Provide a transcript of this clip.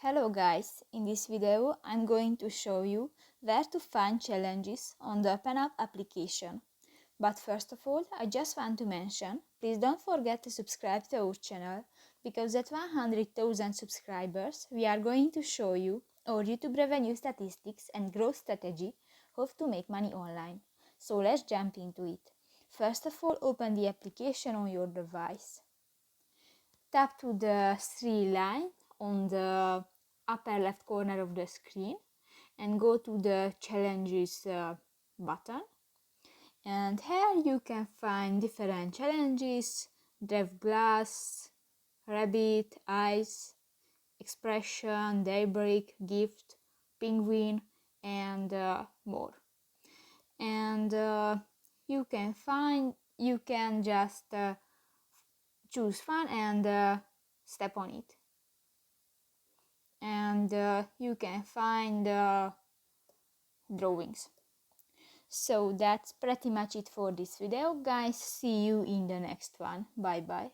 Hello guys, in this video I'm going to show you where to find challenges on the Penup application. But first of all, I just want to mention, please don't forget to subscribe to our channel, because at 100,000 subscribers we are going to show you our YouTube revenue statistics and growth strategy, how to make money online. So let's jump into it. First of all, open the application on your device. Tap to the three line on the upper left corner of the screen and go to the challenges button, and here you can find different challenges: draft glass, rabbit, ice, expression, daybreak, gift, penguin, and more. And you can just choose fun and step on it, and you can find drawings. So that's pretty much it for this video, guys. See you in the next one. Bye bye.